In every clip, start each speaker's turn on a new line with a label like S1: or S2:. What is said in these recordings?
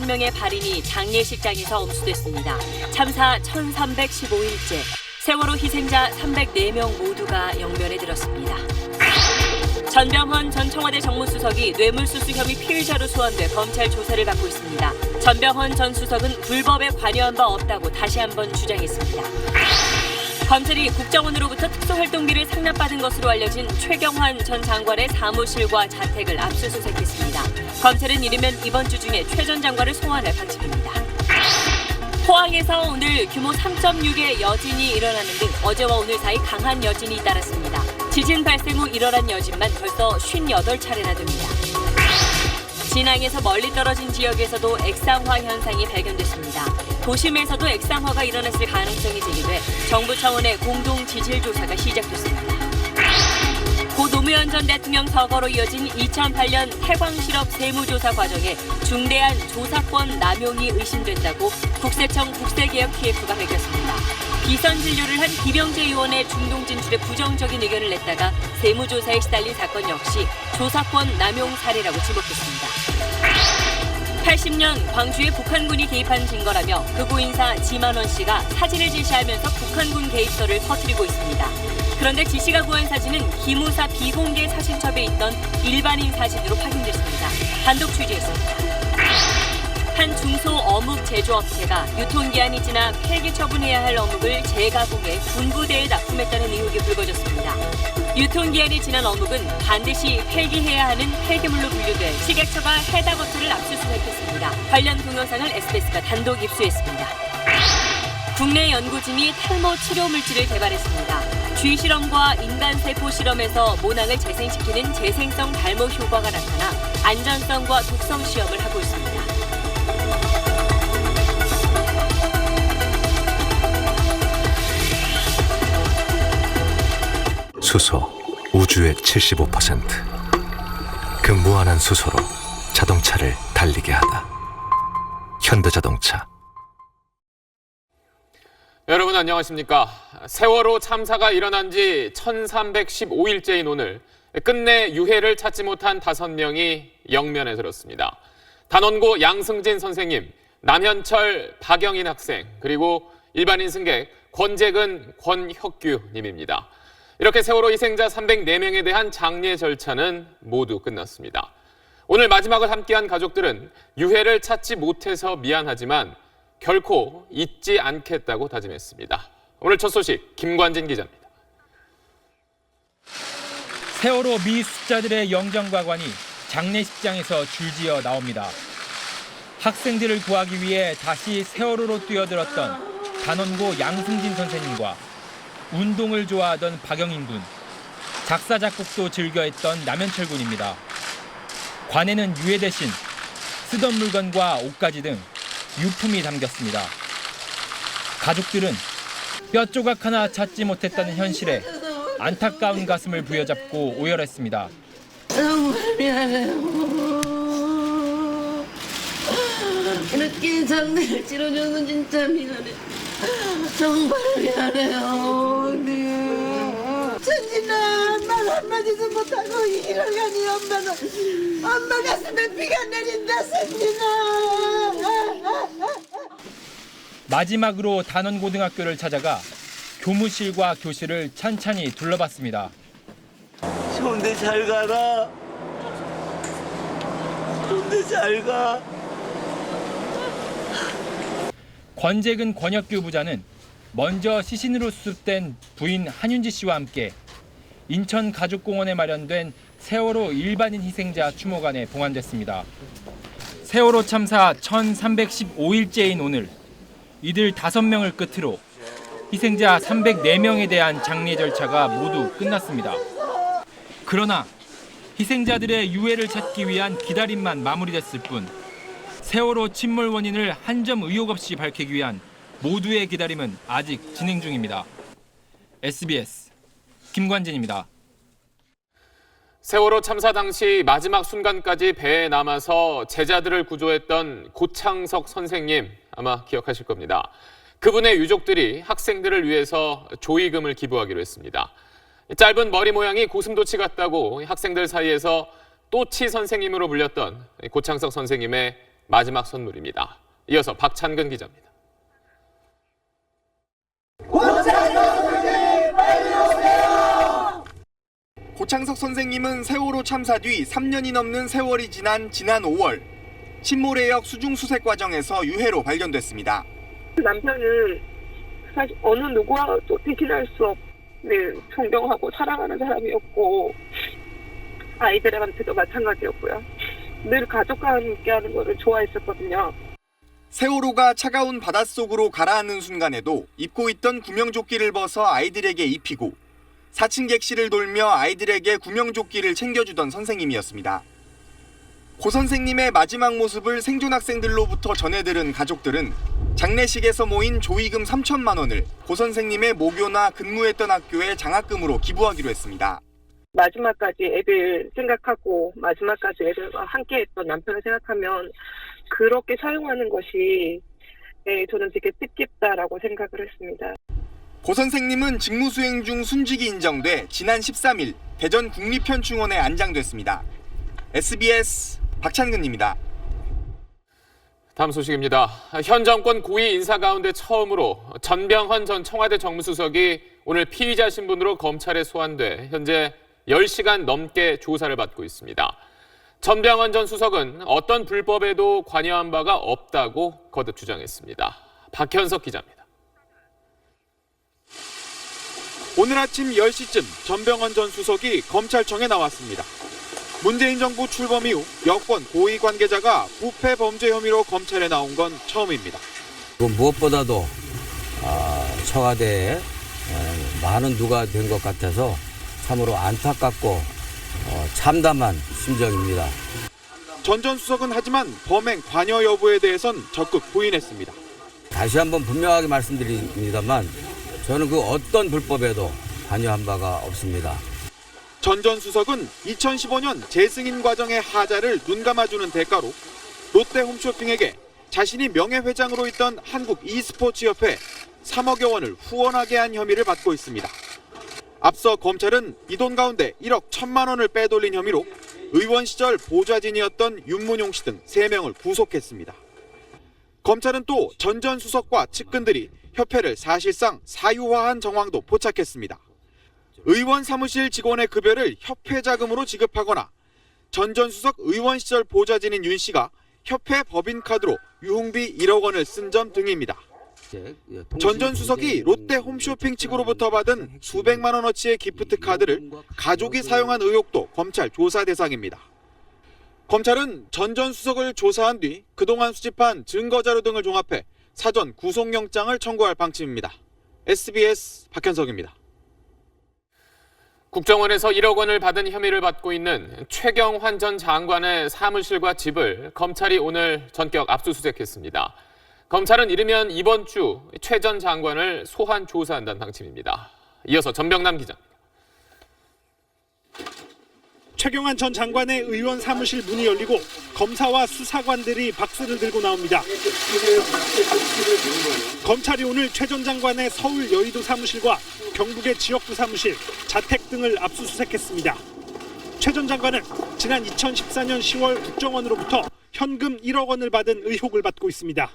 S1: 5명의 발인이 장례식장에서 엄수됐습니다. 참사 1315일째, 세월호 희생자 304명 모두가 영면에 들었습니다. 전병헌 전 청와대 정무수석이 뇌물수수 혐의 피의자로 소환돼 검찰 조사를 받고 있습니다. 전병헌 전 수석은 불법에 관여한 바 없다고 다시 한번 주장했습니다. 검찰이 국정원으로부터 특수활동비를 상납받은 것으로 알려진 최경환 전 장관의 사무실과 자택을 압수수색했습니다. 검찰은 이르면 이번 주 중에 최 전 장관을 소환할 방침입니다. 포항에서 오늘 규모 3.6의 여진이 일어나는 등 어제와 오늘 사이 강한 여진이 잇따랐습니다. 지진 발생 후 일어난 여진만 벌써 58차례나 됩니다. 진앙에서 멀리 떨어진 지역에서도 액상화 현상이 발견됐습니다. 도심에서도 액상화가 일어났을 가능성이 제기돼 정부 차원의 공동 지질 조사가 시작됐습니다. 고 노무현 전 대통령 서거로 이어진 2008년 태광 실업 세무조사 과정에 중대한 조사권 남용이 의심된다고 국세청 국세개혁 TF가 밝혔습니다. 비선 진료를 한 김영재 의원의 중동 진출에 부정적인 의견을 냈다가 세무조사에 시달린 사건 역시 조사권 남용 사례라고 지목했습니다. 80년 광주에 북한군이 개입한 증거라며 극우 인사 지만원 씨가 사진을 제시하면서 북한군 개입설을 퍼뜨리고 있습니다. 그런데 지 씨가 구한 사진은 기무사 비공개 사진첩에 있던 일반인 사진으로 확인됐습니다. 단독 취재했습니다. 한 중소 어묵 제조업체가 유통기한이 지나 폐기 처분해야 할 어묵을 재가공해 군부대에 납품했다는 의혹이 불거졌습니다. 유통기한이 지난 어묵은 반드시 폐기해야 하는 폐기물로 분류돼 식약처가 해당 업체를 압수수색했습니다. 관련 동영상을 SBS가 단독 입수했습니다. 국내 연구진이 탈모 치료 물질을 개발했습니다. 쥐 실험과 인간 세포 실험에서 모낭을 재생시키는 재생성 발모 효과가 나타나 안전성과 독성 시험을 하고 있습니다.
S2: 수소, 우주의 75%. 그 무한한 수소로 자동차를 달리게 하다. 현대자동차.
S3: 여러분 안녕하십니까. 세월호 참사가 일어난 지 1315일째인 오늘 끝내 유해를 찾지 못한 5명이 영면에 들었습니다. 단원고 양승진 선생님, 남현철 박영인 학생, 그리고 일반인 승객 권재근 권혁규 님입니다. 이렇게 세월호 희생자 304명에 대한 장례 절차는 모두 끝났습니다. 오늘 마지막을 함께한 가족들은 유해를 찾지 못해서 미안하지만 결코 잊지 않겠다고 다짐했습니다. 오늘 첫 소식 김관진 기자입니다.
S4: 세월호 미수자들의 영정과관이 장례식장에서 줄지어 나옵니다. 학생들을 구하기 위해 다시 세월호로 뛰어들었던 단원고 양승진 선생님과 운동을 좋아하던 박영인 군, 작사 작곡도 즐겨했던 남현철 군입니다. 관에는 유해 대신 쓰던 물건과 옷가지 등 유품이 담겼습니다. 가족들은 뼈 조각 하나 찾지 못했다는 현실에 안타까운 가슴을 부여잡고 오열했습니다.
S5: 정말 미안해요. 이렇게 장례를 치러줘서 진짜 미안해. 정말 미안해요. 천진아, 말 한마디도 못하고 일을 가니 엄마 가슴에 피가 내린다, 천진아.
S4: 마지막으로 단원고등학교를 찾아가 교무실과 교실을 찬찬히 둘러봤습니다.
S6: 좋은데 잘 가라. 좋은데 잘 가.
S4: 권재근 권혁규 부자는 먼저 시신으로 수습된 부인 한윤지 씨와 함께 인천 가족공원에 마련된 세월호 일반인 희생자 추모관에 봉안됐습니다. 세월호 참사 1315일째인 오늘 이들 5명을 끝으로 희생자 304명에 대한 장례 절차가 모두 끝났습니다. 그러나 희생자들의 유해를 찾기 위한 기다림만 마무리됐을 뿐 세월호 침몰 원인을 한 점 의혹 없이 밝히기 위한 모두의 기다림은 아직 진행 중입니다. SBS 김관진입니다.
S3: 세월호 참사 당시 마지막 순간까지 배에 남아서 제자들을 구조했던 고창석 선생님 아마 기억하실 겁니다. 그분의 유족들이 학생들을 위해서 조의금을 기부하기로 했습니다. 짧은 머리 모양이 고슴도치 같다고 학생들 사이에서 또치 선생님으로 불렸던 고창석 선생님의 마지막 선물입니다. 이어서 박찬근 기자입니다.
S7: 고창석 선생님은 세월호 참사 뒤 3년이 넘는 세월이 지난 5월 신모래역 수중수색 과정에서 유해로 발견됐습니다.
S8: 남편은 사실 어느 누구와도 대신할 수 없는 존경하고 사랑하는 사람이었고 아이들한테도 마찬가지였고요. 늘 가족과 함께하는 것을 좋아했었거든요.
S7: 세월호가 차가운 바닷속으로 가라앉는 순간에도 입고 있던 구명조끼를 벗어 아이들에게 입히고 4층 객실을 돌며 아이들에게 구명조끼를 챙겨주던 선생님이었습니다. 고 선생님의 마지막 모습을 생존 학생들로부터 전해들은 가족들은 장례식에서 모인 조의금 3천만 원을 고 선생님의 모교나 근무했던 학교에 장학금으로 기부하기로 했습니다.
S8: 마지막까지 애들 생각하고 마지막까지 애들과 함께했던 남편을 생각하면 그렇게 사용하는 것이 저는 되게 뜻깊다라고 생각을 했습니다.
S7: 고 선생님은 직무수행 중 순직이 인정돼 지난 13일 대전 국립현충원에 안장됐습니다. SBS 박찬근입니다.
S3: 다음 소식입니다. 현 정권 고위 인사 가운데 처음으로 전병헌 전 청와대 정무수석이 오늘 피의자 신분으로 검찰에 소환돼 현재 10시간 넘게 조사를 받고 있습니다. 전병헌 전 수석은 어떤 불법에도 관여한 바가 없다고 거듭 주장했습니다. 박현석 기자입니다.
S9: 오늘 아침 10시쯤 전병헌 전 수석이 검찰청에 나왔습니다. 문재인 정부 출범 이후 여권 고위 관계자가 부패 범죄 혐의로 검찰에 나온 건 처음입니다.
S10: 무엇보다도 청와대에 많은 누가 된 것 같아서 참으로 안타깝고 참담한 심정입니다.
S9: 전 수석은 하지만 범행 관여 여부에 대해선 적극 부인했습니다.
S10: 다시 한번 분명하게 말씀드립니다만 저는 그 어떤 불법에도 관여한 바가 없습니다.
S9: 전 수석은 2015년 재승인 과정의 하자를 눈감아주는 대가로 롯데 홈쇼핑에게 자신이 명예회장으로 있던 한국 e스포츠협회 3억여 원을 후원하게 한 혐의를 받고 있습니다. 앞서 검찰은 이 돈 가운데 1억 1천만 원을 빼돌린 혐의로 의원 시절 보좌진이었던 윤문용 씨 등 3명을 구속했습니다. 검찰은 또 전 수석과 측근들이 협회를 사실상 사유화한 정황도 포착했습니다. 의원 사무실 직원의 급여를 협회 자금으로 지급하거나 전 수석 의원 시절 보좌진인 윤 씨가 협회 법인카드로 유흥비 1억 원을 쓴 점 등입니다. 전 수석이 롯데 홈쇼핑 측으로부터 받은 수백만 원어치의 기프트 카드를 가족이 사용한 의혹도 검찰 조사 대상입니다. 검찰은 전 수석을 조사한 뒤 그동안 수집한 증거자료 등을 종합해 사전 구속영장을 청구할 방침입니다. SBS 박현석입니다.
S3: 국정원에서 1억 원을 받은 혐의를 받고 있는 최경환 전 장관의 사무실과 집을 검찰이 오늘 전격 압수수색했습니다. 검찰은 이르면 이번 주 최 전 장관을 소환 조사한다는 방침입니다. 이어서 전병남 기자입니다.
S11: 최경환 전 장관의 의원 사무실 문이 열리고 검사와 수사관들이 박스를 들고 나옵니다. 검찰이 오늘 최 전 장관의 서울 여의도 사무실과 경북의 지역구 사무실, 자택 등을 압수수색했습니다. 최 전 장관은 지난 2014년 10월 국정원으로부터 현금 1억 원을 받은 의혹을 받고 있습니다.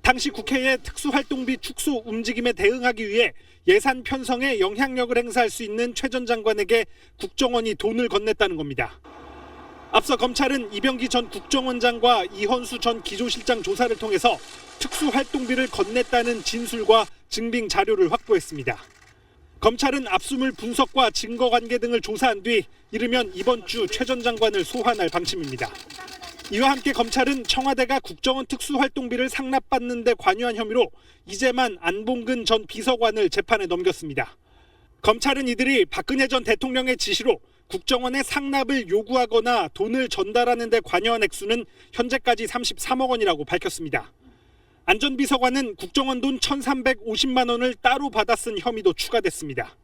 S11: 당시 국회의 특수활동비 축소 움직임에 대응하기 위해 예산 편성에 영향력을 행사할 수 있는 최 전 장관에게 국정원이 돈을 건넸다는 겁니다. 앞서 검찰은 이병기 전 국정원장과 이헌수 전 기조실장 조사를 통해서 특수활동비를 건넸다는 진술과 증빙 자료를 확보했습니다. 검찰은 압수물 분석과 증거관계 등을 조사한 뒤 이르면 이번 주 최 전 장관을 소환할 방침입니다. 이와 함께 검찰은 청와대가 국정원 특수활동비를 상납받는 데 관여한 혐의로 이재만 안봉근 전 비서관을 재판에 넘겼습니다. 검찰은 이들이 박근혜 전 대통령의 지시로 국정원에 상납을 요구하거나 돈을 전달하는 데 관여한 액수는 현재까지 33억 원이라고 밝혔습니다. 안 전 비서관은 국정원 돈 1,350만 원을 따로 받아 쓴 혐의도 추가됐습니다.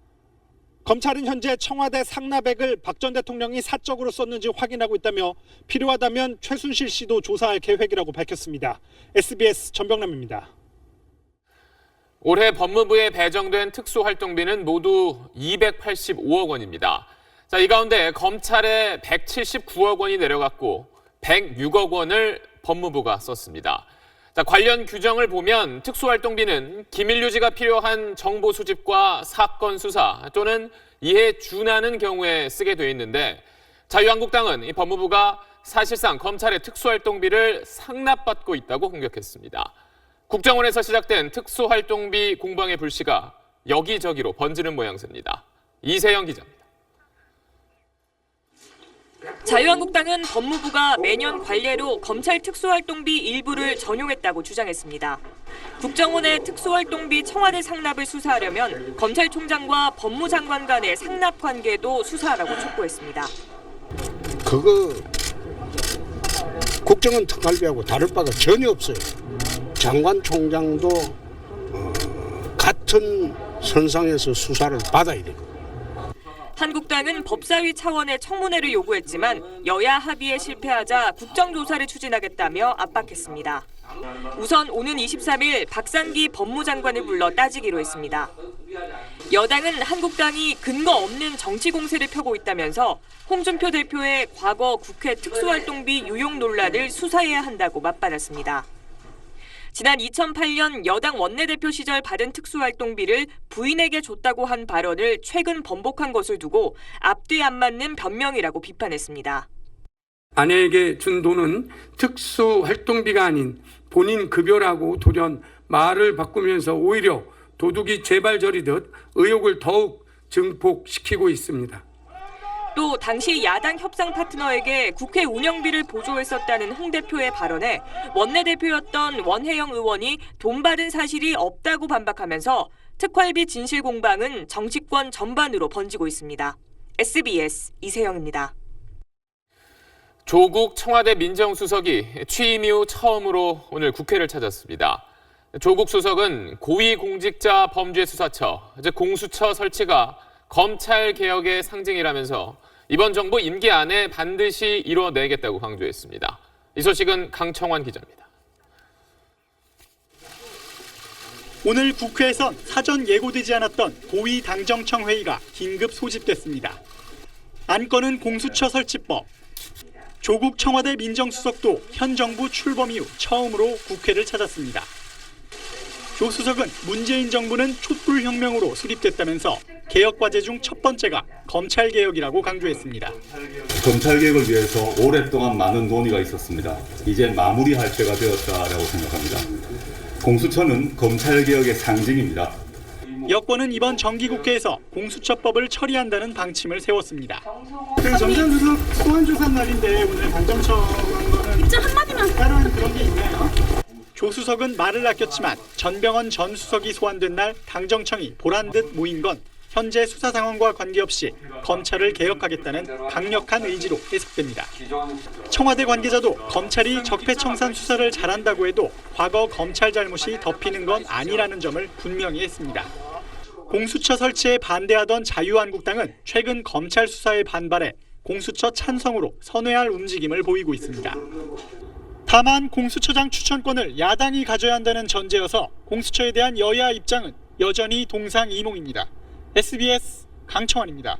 S11: 검찰은 현재 청와대 상납액을 박 전 대통령이 사적으로 썼는지 확인하고 있다며 필요하다면 최순실 씨도 조사할 계획이라고 밝혔습니다. SBS 전병남입니다.
S3: 올해 법무부에 배정된 특수활동비는 모두 285억 원입니다. 자, 이 가운데 검찰에 179억 원이 내려갔고 106억 원을 법무부가 썼습니다. 자, 관련 규정을 보면 특수활동비는 기밀 유지가 필요한 정보 수집과 사건 수사 또는 이에 준하는 경우에 쓰게 돼 있는데 자유한국당은 이 법무부가 사실상 검찰의 특수활동비를 상납받고 있다고 공격했습니다. 국정원에서 시작된 특수활동비 공방의 불씨가 여기저기로 번지는 모양새입니다. 이세영 기자입니다.
S1: 자유한국당은 법무부가 매년 관례로 검찰 특수활동비 일부를 전용했다고 주장했습니다. 국정원의 특수활동비 청와대 상납을 수사하려면 검찰총장과 법무장관 간의 상납 관계도 수사하라고 촉구했습니다.
S12: 그거 국정원 특활비하고 다를 바가 전혀 없어요. 장관 총장도 같은 선상에서 수사를 받아야 되고.
S1: 한국당은 법사위 차원의 청문회를 요구했지만 여야 합의에 실패하자 국정조사를 추진하겠다며 압박했습니다. 우선 오는 23일 박상기 법무장관을 불러 따지기로 했습니다. 여당은 한국당이 근거 없는 정치 공세를 펴고 있다면서 홍준표 대표의 과거 국회 특수활동비 유용 논란을 수사해야 한다고 맞받았습니다. 지난 2008년 여당 원내대표 시절 받은 특수활동비를 부인에게 줬다고 한 발언을 최근 번복한 것을 두고 앞뒤 안 맞는 변명이라고 비판했습니다.
S13: 아내에게 준 돈은 특수활동비가 아닌 본인 급여라고 돌연 말을 바꾸면서 오히려 도둑이 재발저리듯 의혹을 더욱 증폭시키고 있습니다.
S1: 또 당시 야당 협상 파트너에게 국회 운영비를 보조했었다는 홍 대표의 발언에 원내대표였던 원혜영 의원이 돈 받은 사실이 없다고 반박하면서 특활비 진실 공방은 정치권 전반으로 번지고 있습니다. SBS 이세영입니다.
S3: 조국 청와대 민정수석이 취임 이후 처음으로 오늘 국회를 찾았습니다. 조국 수석은 고위공직자 범죄수사처, 즉 공수처 설치가 검찰 개혁의 상징이라면서 이번 정부 임기 안에 반드시 이뤄내겠다고 강조했습니다. 이 소식은 강청환 기자입니다.
S11: 오늘 국회에선 사전 예고되지 않았던 고위 당정청 회의가 긴급 소집됐습니다. 안건은 공수처 설치법. 조국 청와대 민정수석도 현 정부 출범 이후 처음으로 국회를 찾았습니다. 조 수석은 문재인 정부는 촛불혁명으로 수립됐다면서 개혁과제 중 첫 번째가 검찰개혁이라고 강조했습니다.
S14: 검찰개혁을 위해서 오랫동안 많은 논의가 있었습니다. 이제 마무리할 때가 되었다라고 생각합니다. 공수처는 검찰개혁의 상징입니다.
S11: 여권은 이번 정기국회에서 공수처법을 처리한다는 방침을 세웠습니다.
S15: 전 전 수석 소환조사 날인데 오늘 당정청 한 거는 입장 한마디만 따로 그런 게 있나요?
S11: 조 수석은 말을 아꼈지만 전병헌 전 수석이 소환된 날 당정청이 보란 듯 모인 건 현재 수사 상황과 관계없이 검찰을 개혁하겠다는 강력한 의지로 해석됩니다. 청와대 관계자도 검찰이 적폐청산 수사를 잘한다고 해도 과거 검찰 잘못이 덮이는 건 아니라는 점을 분명히 했습니다. 공수처 설치에 반대하던 자유한국당은 최근 검찰 수사에 반발해 공수처 찬성으로 선회할 움직임을 보이고 있습니다. 다만 공수처장 추천권을 야당이 가져야 한다는 전제여서 공수처에 대한 여야 입장은 여전히 동상이몽입니다. SBS 강청환입니다.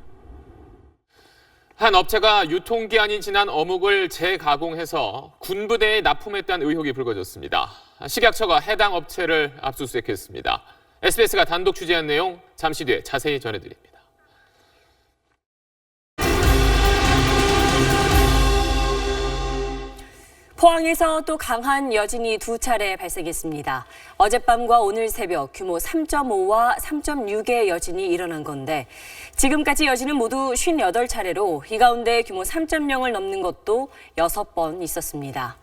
S3: 한 업체가 유통기한이 지난 어묵을 재가공해서 군부대에 납품했다는 의혹이 불거졌습니다. 식약처가 해당 업체를 압수수색했습니다. SBS가 단독 취재한 내용 잠시 뒤에 자세히 전해드립니다.
S1: 포항에서 또 강한 여진이 두 차례 발생했습니다. 어젯밤과 오늘 새벽 규모 3.5와 3.6의 여진이 일어난 건데 지금까지 여진은 모두 58차례로 이 가운데 규모 3.0을 넘는 것도 6번 있었습니다.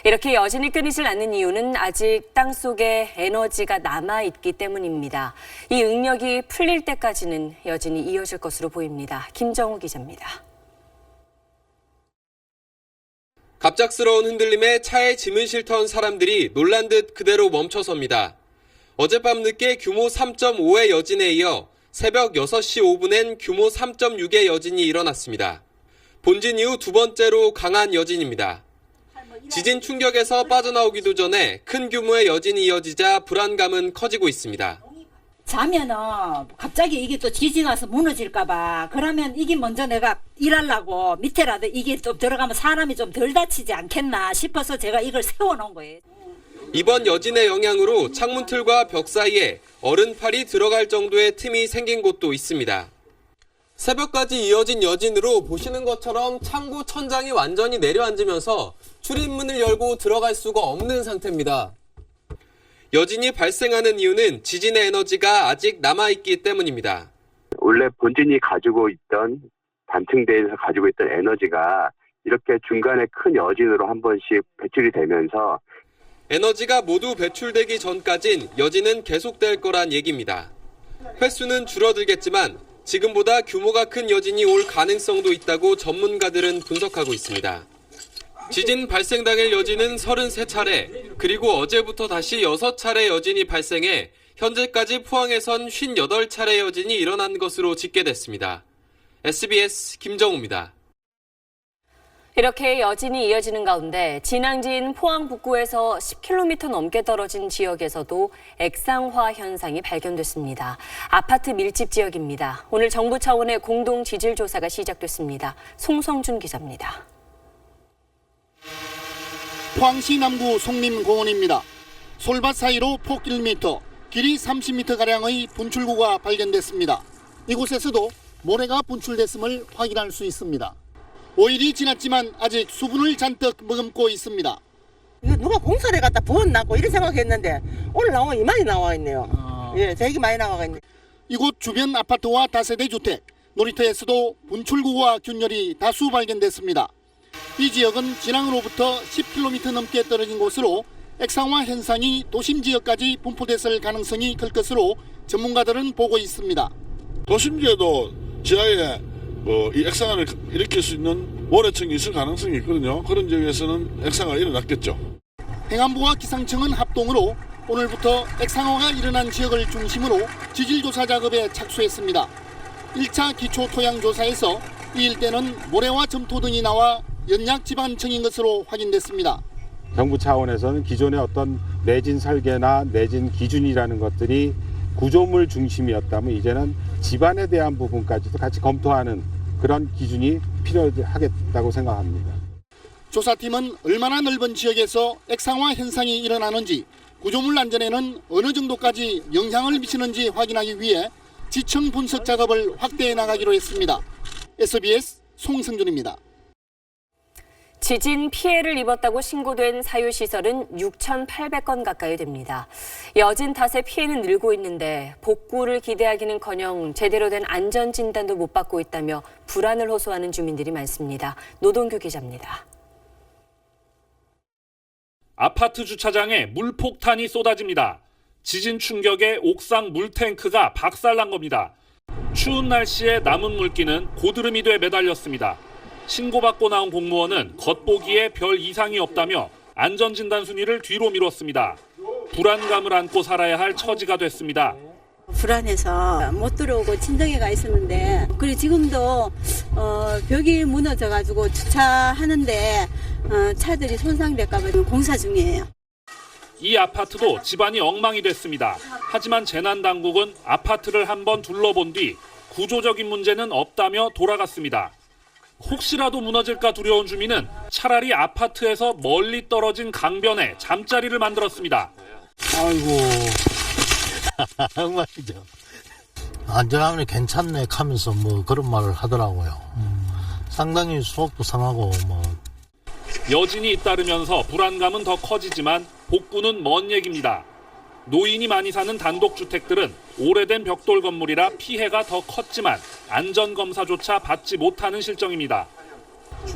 S1: 이렇게 여진이 끊이질 않는 이유는 아직 땅속에 에너지가 남아있기 때문입니다. 이 응력이 풀릴 때까지는 여진이 이어질 것으로 보입니다. 김정우 기자입니다.
S16: 갑작스러운 흔들림에 차에 짐을 싣던 사람들이 놀란 듯 그대로 멈춰섭니다. 어젯밤 늦게 규모 3.5의 여진에 이어 새벽 6시 5분엔 규모 3.6의 여진이 일어났습니다. 본진 이후 두 번째로 강한 여진입니다. 지진 충격에서 빠져나오기도 전에 큰 규모의 여진이 이어지자 불안감은 커지고 있습니다.
S17: 자면은 갑자기 이게 또 지진 와서 무너질까봐 그러면 이게 먼저 내가 일하려고 밑에라도 이게 좀 들어가면 사람이 좀 덜 다치지 않겠나 싶어서 제가 이걸 세워놓은 거예요.
S16: 이번 여진의 영향으로 창문틀과 벽 사이에 얼음팔이 들어갈 정도의 틈이 생긴 곳도 있습니다. 새벽까지 이어진 여진으로 보시는 것처럼 창고 천장이 완전히 내려앉으면서 출입문을 열고 들어갈 수가 없는 상태입니다. 여진이 발생하는 이유는 지진의 에너지가 아직 남아있기 때문입니다.
S18: 원래 본진이 가지고 있던 단층대에서 가지고 있던 에너지가 이렇게 중간에 큰 여진으로 한 번씩 배출이 되면서
S16: 에너지가 모두 배출되기 전까진 여진은 계속될 거란 얘기입니다. 횟수는 줄어들겠지만 지금보다 규모가 큰 여진이 올 가능성도 있다고 전문가들은 분석하고 있습니다. 지진 발생 당일 여진은 33차례, 그리고 어제부터 다시 6차례 여진이 발생해 현재까지 포항에선 58차례 여진이 일어난 것으로 집계됐습니다. SBS 김정우입니다.
S1: 이렇게 여진이 이어지는 가운데 진앙지인 포항 북구에서 10km 넘게 떨어진 지역에서도 액상화 현상이 발견됐습니다. 아파트 밀집 지역입니다. 오늘 정부 차원의 공동 지질 조사가 시작됐습니다. 송성준 기자입니다.
S19: 포항시 남구 송림공원입니다. 솔밭 사이로 폭 1m, 길이 30m가량의 분출구가 발견됐습니다. 이곳에서도 모래가 분출됐음을 확인할 수 있습니다. 5일이 지났지만 아직 수분을 잔뜩 머금고 있습니다.
S5: 이거 누가 공사를 갖다 부었나고 이런 생각했는데 오늘 나오면 이만이 나와 있네요. 예, 되게 많이 나와 있네.
S19: 이곳 주변 아파트와 다세대 주택, 놀이터에서도 분출구와 균열이 다수 발견됐습니다. 이 지역은 진앙으로부터 10km 넘게 떨어진 곳으로 액상화 현상이 도심 지역까지 분포됐을 가능성이 클 것으로 전문가들은 보고 있습니다.
S20: 도심지에도 지하에 이 액상화를 일으킬 수 있는 모래층이 있을 가능성이 있거든요. 그런 지역에서는 액상화가 일어났겠죠.
S19: 행안부와 기상청은 합동으로 오늘부터 액상화가 일어난 지역을 중심으로 지질조사 작업에 착수했습니다. 1차 기초토양조사에서 이 일대는 모래와 점토 등이 나와 연약 지반층인 것으로 확인됐습니다.
S21: 정부 차원에서는 기존의 어떤 내진 설계나 내진 기준이라는 것들이 구조물 중심이었다면 이제는 지반에 대한 부분까지도 같이 검토하는 그런 기준이 필요하겠다고 생각합니다.
S19: 조사팀은 얼마나 넓은 지역에서 액상화 현상이 일어나는지, 구조물 안전에는 어느 정도까지 영향을 미치는지 확인하기 위해 지층 분석 작업을 확대해 나가기로 했습니다. SBS 송승준입니다.
S1: 지진 피해를 입었다고 신고된 사유시설은 6,800건 가까이 됩니다. 여진 탓에 피해는 늘고 있는데 복구를 기대하기는커녕 제대로 된 안전진단도 못 받고 있다며 불안을 호소하는 주민들이 많습니다. 노동규 기자입니다.
S22: 아파트 주차장에 물폭탄이 쏟아집니다. 지진 충격에 옥상 물탱크가 박살난 겁니다. 추운 날씨에 남은 물기는 고드름이 돼 매달렸습니다. 신고받고 나온 공무원은 겉보기에 별 이상이 없다며 안전진단 순위를 뒤로 미뤘습니다. 불안감을 안고 살아야 할 처지가 됐습니다.
S23: 불안해서 못 들어오고 친정에 가 있었는데 그리고 지금도 벽이 무너져가지고 주차하는데 차들이 손상될까 봐 공사 중이에요.
S22: 이 아파트도 집안이 엉망이 됐습니다. 하지만 재난당국은 아파트를 한번 둘러본 뒤 구조적인 문제는 없다며 돌아갔습니다. 혹시라도 무너질까 두려운 주민은 차라리 아파트에서 멀리 떨어진 강변에 잠자리를 만들었습니다.
S12: 아이고, 정말이죠. 안전하면 괜찮네 하면서 뭐 그런 말을 하더라고요. 상당히 속도 상하고 뭐.
S22: 여진이 잇따르면서 불안감은 더 커지지만 복구는 먼 얘기입니다. 노인이 많이 사는 단독주택들은 오래된 벽돌 건물이라 피해가 더 컸지만 안전검사조차 받지 못하는 실정입니다.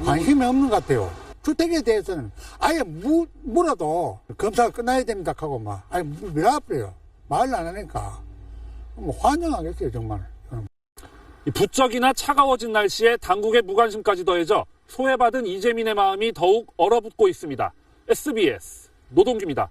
S24: 관심이 없는 것 같아요. 주택에 대해서는 아예 물어도 검사가 끝나야 됩니다 하고 막 아예 밀어버려요. 말을 안 하니까 뭐 환영하겠어요 정말.
S22: 부쩍이나 차가워진 날씨에 당국의 무관심까지 더해져 소외받은 이재민의 마음이 더욱 얼어붙고 있습니다. SBS 노동규입니다.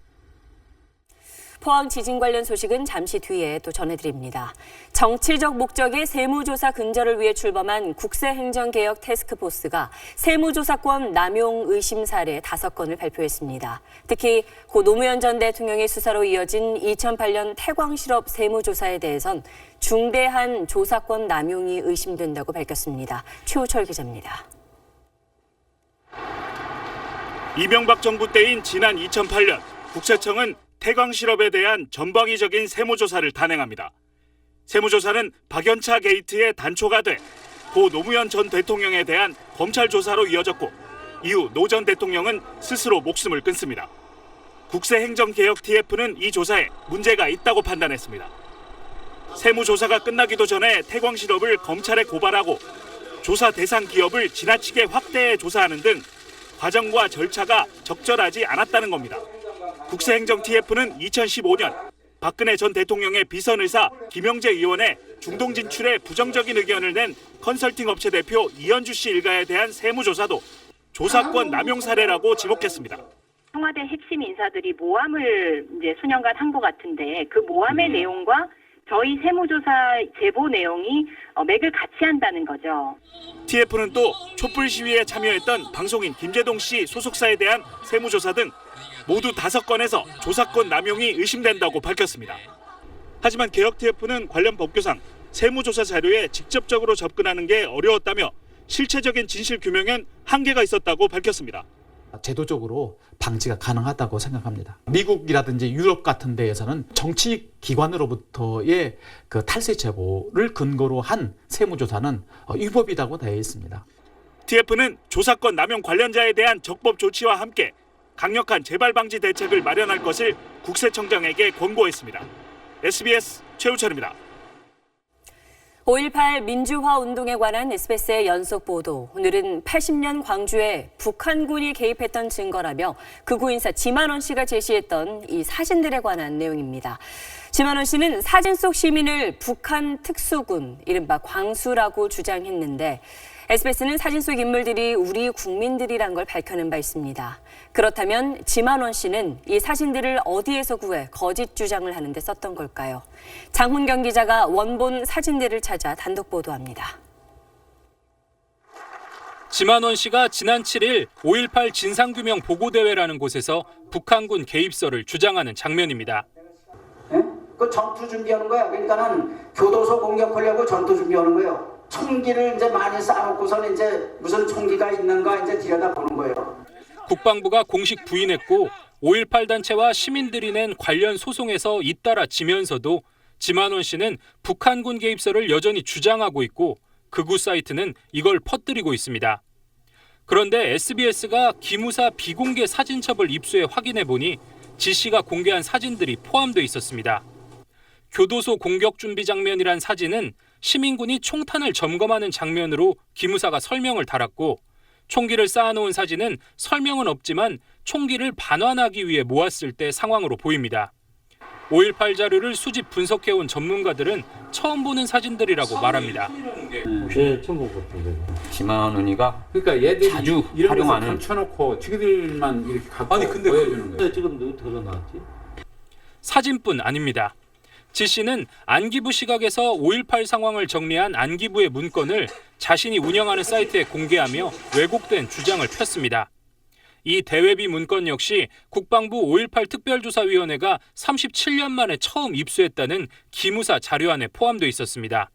S1: 포항 지진 관련 소식은 잠시 뒤에 또 전해드립니다. 정치적 목적의 세무조사 근절을 위해 출범한 국세행정개혁 태스크포스가 세무조사권 남용 의심 사례 5건을 발표했습니다. 특히 고 노무현 전 대통령의 수사로 이어진 2008년 태광실업 세무조사에 대해선 중대한 조사권 남용이 의심된다고 밝혔습니다. 최우철 기자입니다.
S2: 이명박 정부 때인 지난 2008년 국세청은 태광실업에 대한 전방위적인 세무조사를 단행합니다. 세무조사는 박연차 게이트의 단초가 돼 고 노무현 전 대통령에 대한 검찰 조사로 이어졌고 이후 노 전 대통령은 스스로 목숨을 끊습니다. 국세행정개혁 TF는 이 조사에 문제가 있다고 판단했습니다. 세무조사가 끝나기도 전에 태광실업을 검찰에 고발하고 조사 대상 기업을 지나치게 확대해 조사하는 등 과정과 절차가 적절하지 않았다는 겁니다. 국세행정 TF는 2015년 박근혜 전 대통령의 비선의사 김영재 의원의 중동 진출에 부정적인 의견을 낸 컨설팅 업체 대표 이현주 씨 일가에 대한 세무조사도 조사권 남용 사례라고 지목했습니다.
S4: 청와대 핵심 인사들이 모함을 이제 수년간 한 것 같은데 그 모함의 내용과 저희 세무조사 제보 내용이 맥을 같이 한다는 거죠.
S2: TF는 또 촛불 시위에 참여했던 방송인 김재동 씨 소속사에 대한 세무조사 등 모두 5건에서 조사권 남용이 의심된다고 밝혔습니다. 하지만 개혁 TF는 관련 법규상 세무조사 자료에 직접적으로 접근하는 게 어려웠다며 실체적인 진실 규명엔 한계가 있었다고 밝혔습니다.
S6: 제도적으로 방지가 가능하다고 생각합니다. 미국이라든지 유럽 같은 데에서는 정치 기관으로부터의 그 탈세 제보를 근거로 한 세무조사는 위법이라고 되어 있습니다.
S2: TF는 조사권 남용 관련자에 대한 적법 조치와 함께 강력한 재발 방지 대책을 마련할 것을 국세청장에게 권고했습니다. SBS 최우철입니다.
S1: 5.18 민주화 운동에 관한 SBS의 연속 보도. 오늘은 80년 광주에 북한군이 개입했던 증거라며 극우 인사 지만원 씨가 제시했던 이 사진들에 관한 내용입니다. 지만원 씨는 사진 속 시민을 북한 특수군, 이른바 광수라고 주장했는데 SBS는 사진 속 인물들이 우리 국민들이란 걸 밝혀낸 바 있습니다. 그렇다면 지만원 씨는 이 사진들을 어디에서 구해 거짓 주장을 하는데 썼던 걸까요? 장훈경 기자가 원본 사진들을 찾아 단독 보도합니다.
S8: 지만원 씨가 지난 7일 5.18 진상규명 보고대회라는 곳에서 북한군 개입설을 주장하는 장면입니다.
S25: 그 전투 준비하는 거야. 그러니까는 교도소 공격하려고 전투 준비하는 거예요. 총기를 이제 많이 쌓아놓고서는 이제 무슨 총기가 있는가 이제 들여다보는 거예요.
S8: 국방부가 공식 부인했고 5.18 단체와 시민들이 낸 관련 소송에서 잇따라 지면서도 지만원 씨는 북한군 개입설을 여전히 주장하고 있고 극우 사이트는 이걸 퍼뜨리고 있습니다. 그런데 SBS가 기무사 비공개 사진첩을 입수해 확인해 보니 지 씨가 공개한 사진들이 포함돼 있었습니다. 교도소 공격 준비 장면이란 사진은 시민군이 총탄을 점검하는 장면으로 기무사가 설명을 달았고 총기를 쌓아놓은 사진은 설명은 없지만 총기를 반환하기 위해 모았을 때 상황으로 보입니다. 5.18 자료를 수집 분석해온 전문가들은 처음 보는 사진들이라고 말합니다.
S26: 네, 처음 본 것 같은데.
S27: 지만원이가
S26: 그러니까 얘들이
S27: 자주
S26: 이런
S27: 활용하는.
S26: 감춰놓고 자기들만 이렇게 갖고 보여주는 거예요. 지금 누구 드러났지?
S8: 사진뿐 아닙니다. 지 씨는 안기부 시각에서 5.18 상황을 정리한 안기부의 문건을 자신이 운영하는 사이트에 공개하며 왜곡된 주장을 폈습니다. 이 대외비 문건 역시 국방부 5.18 특별조사위원회가 37년 만에 처음 입수했다는 기무사 자료안에 포함되어 있었습니다.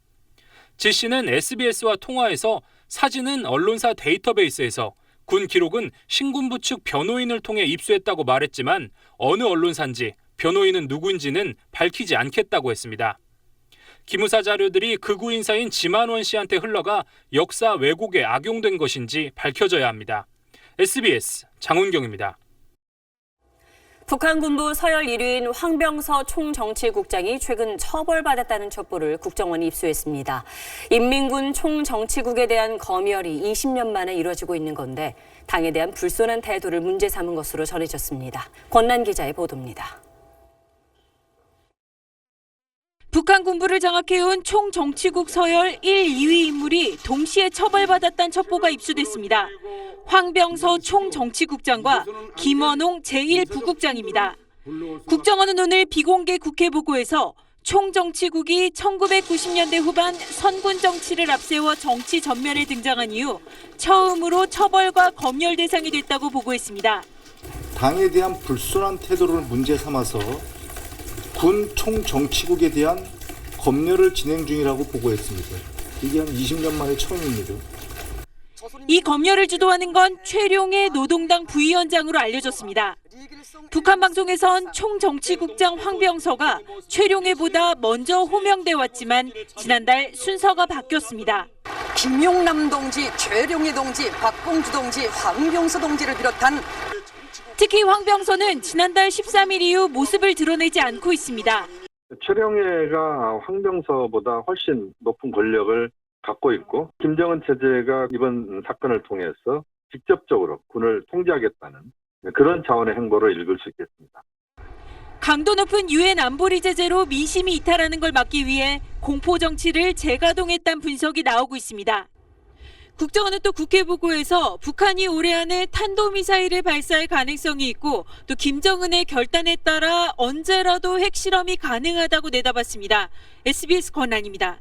S8: 지 씨는 SBS와 통화에서 사진은 언론사 데이터베이스에서, 군 기록은 신군부 측 변호인을 통해 입수했다고 말했지만 어느 언론사인지 변호인은 누구인지는 밝히지 않겠다고 했습니다. 기무사 자료들이 극우 인사인 지만원 씨한테 흘러가 역사 왜곡에 악용된 것인지 밝혀져야 합니다. SBS 장훈경입니다.
S1: 북한 군부 서열 1위인 황병서 총정치국장이 최근 처벌받았다는 첩보를 국정원이 입수했습니다. 인민군 총정치국에 대한 검열이 20년 만에 이뤄지고 있는 건데 당에 대한 불손한 태도를 문제 삼은 것으로 전해졌습니다. 권난 기자의 보도입니다.
S28: 북한 군부를 장악해온 총정치국 서열 1, 2위 인물이 동시에 처벌받았다는 첩보가 입수됐습니다. 황병서 총정치국장과 김원홍 제1부국장입니다. 국정원은 오늘 비공개 국회 보고에서 총정치국이 1990년대 후반 선군 정치를 앞세워 정치 전면에 등장한 이후 처음으로 처벌과 검열 대상이 됐다고 보고했습니다.
S7: 당에 대한 불순한 태도를 문제 삼아서 군 총정치국에 대한 검열을 진행 중이라고 보고했습니다. 이게 한 20년 만에 처음입니다.
S28: 이 검열을 주도하는 건 최룡해 노동당 부위원장으로 알려졌습니다. 북한 방송에선 총정치국장 황병서가 최룡해보다 먼저 호명돼 왔지만 지난달 순서가 바뀌었습니다.
S9: 김용남 동지, 최룡해 동지, 박봉주 동지, 황병서 동지를 비롯한
S28: 특히 황병서는 지난달 13일 이후 모습을 드러내지 않고 있습니다.
S10: 최룡해가 황병서보다 훨씬 높은 권력을 갖고 있고 김정은 체제가 이번 사건을 통해서 직접적으로 군을 통제하겠다는 그런 차원의 행보로 읽을 수 있겠습니다.
S28: 강도 높은 유엔 안보리 제재로 민심이 이탈하는 걸 막기 위해 공포 정치를 재가동했다는 분석이 나오고 있습니다. 국정원은 또 국회 보고에서 북한이 올해 안에 탄도미사일을 발사할 가능성이 있고 또 김정은의 결단에 따라 언제라도 핵실험이 가능하다고 내다봤습니다. SBS 권한입니다.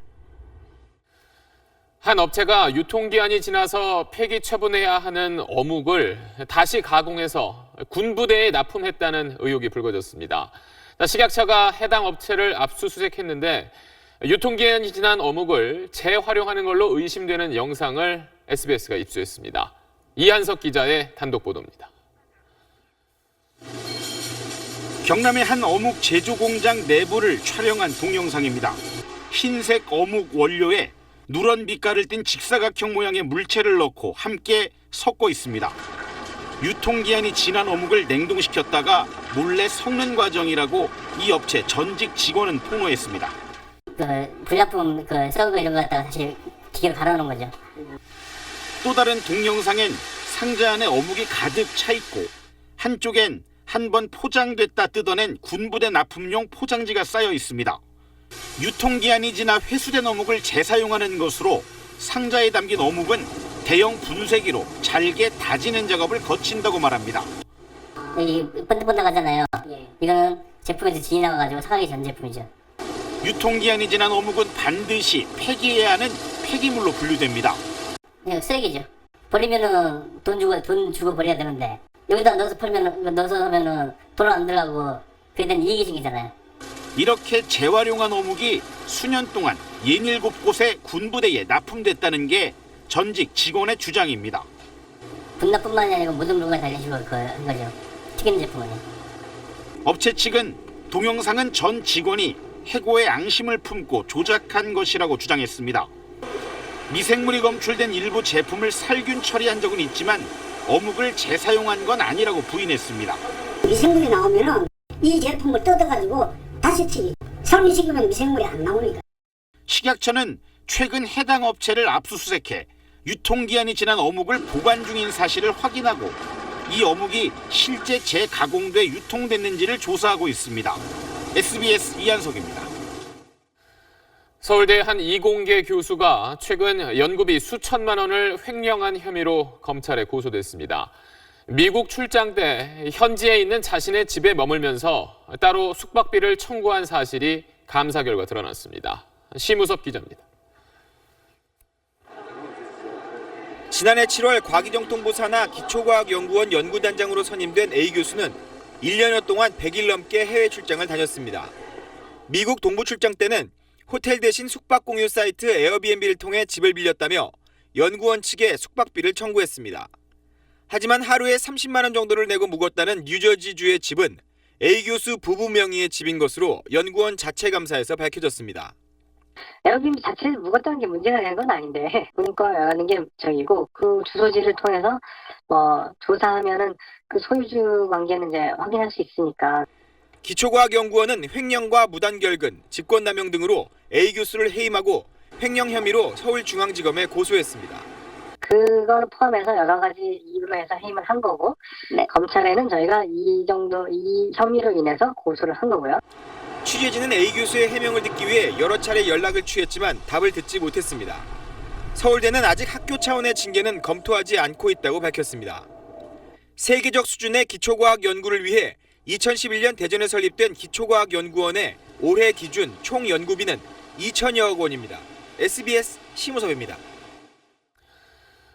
S3: 한 업체가 유통기한이 지나서 폐기 처분해야 하는 어묵을 다시 가공해서 군부대에 납품했다는 의혹이 불거졌습니다. 식약처가 해당 업체를 압수수색했는데 유통기한이 지난 어묵을 재활용하는 걸로 의심되는 영상을 SBS가 입수했습니다. 이한석 기자의 단독 보도입니다.
S2: 경남의 한 어묵 제조 공장 내부를 촬영한 동영상입니다. 흰색 어묵 원료에 누런 빛깔을 띤 직사각형 모양의 물체를 넣고 함께 섞고 있습니다. 유통기한이 지난 어묵을 냉동시켰다가 몰래 섞는 과정이라고 이 업체 전직 직원은 폭로했습니다.
S11: 불량품 썩은 거 이런 거 갖다가 다시 기계로 갈아놓은 거죠.
S2: 또 다른 동영상엔 상자 안에 어묵이 가득 차 있고 한쪽엔 한 번 포장됐다 뜯어낸 군부대 납품용 포장지가 쌓여 있습니다. 유통기한이 지나 회수된 어묵을 재사용하는 것으로 상자에 담긴 어묵은 대형 분쇄기로 잘게 다지는 작업을 거친다고 말합니다.
S11: 이 번득번득하잖아요. 이거는 제품에서 진이 나와가지고 상하기 전 제품이죠.
S2: 유통기한이 지난 어묵은 반드시 폐기해야 하는 폐기물로 분류됩니다.
S11: 쓰레기죠. 버리면은 돈 주고 버려야 되는데 여기다 넣어서 하면은 돈 안 들어가고 그에 대한 이익이 생기잖아요.
S2: 이렇게 재활용한 어묵이 수년 동안 67곳의 군부대에 납품됐다는 게 전직 직원의 주장입니다.
S11: 군납뿐만이 아니고 모든 물건에 다 이런 식으로 한 거죠. 튀기는 제품은요.
S2: 업체 측은 동영상은 전 직원이 해고의 앙심을 품고 조작한 것이라고 주장했습니다. 미생물이 검출된 일부 제품을 살균 처리한 적은 있지만 어묵을 재사용한 건 아니라고 부인했습니다.
S11: 미생물이 나오면은 이 제품을 뜯어가지고 다시 튀기. 설문시키면 미생물이 안 나오니까.
S2: 식약처는 최근 해당 업체를 압수수색해 유통기한이 지난 어묵을 보관 중인 사실을 확인하고 이 어묵이 실제 재가공돼 유통됐는지를 조사하고 있습니다. SBS 이한석입니다.
S3: 서울대 한 이공계 교수가 최근 연구비 수천만 원을 횡령한 혐의로 검찰에 고소됐습니다. 미국 출장 때 현지에 있는 자신의 집에 머물면서 따로 숙박비를 청구한 사실이 감사 결과 드러났습니다. 심우섭 기자입니다.
S13: 지난해 7월 과기정통부 산하 기초과학연구원 연구단장으로 선임된 A 교수는 1년여 동안 100일 넘게 해외 출장을 다녔습니다. 미국 동부 출장 때는 호텔 대신 숙박 공유 사이트 에어비앤비를 통해 집을 빌렸다며 연구원 측에 숙박비를 청구했습니다. 하지만 하루에 30만 원 정도를 내고 묵었다는 뉴저지주의 집은 A 교수 부부 명의의 집인 것으로 연구원 자체 감사에서 밝혀졌습니다.
S11: 에어비앤비 자체에서 묵었다는 게 문제가 되는 건 아닌데 문과라는 게 저기고 그 주소지를 통해서 조사하면은 그 소유주 관계는 이제 확인할 수 있으니까.
S13: 기초과학연구원은 횡령과 무단결근, 직권남용 등으로 A 교수를 해임하고 횡령 혐의로 서울중앙지검에 고소했습니다.
S11: 그걸 포함해서 여러 가지 이유로 해서 해임을 한 거고, 네, 검찰에는 저희가 이 혐의로 인해서 고소를 한 거고요.
S13: 취재진은 A 교수의 해명을 듣기 위해 여러 차례 연락을 취했지만 답을 듣지 못했습니다. 서울대는 아직 학교 차원의 징계는 검토하지 않고 있다고 밝혔습니다. 세계적 수준의 기초과학 연구를 위해 2011년 대전에 설립된 기초과학연구원의 올해 기준 총 연구비는 2천여억 원입니다. SBS 심우섭입니다.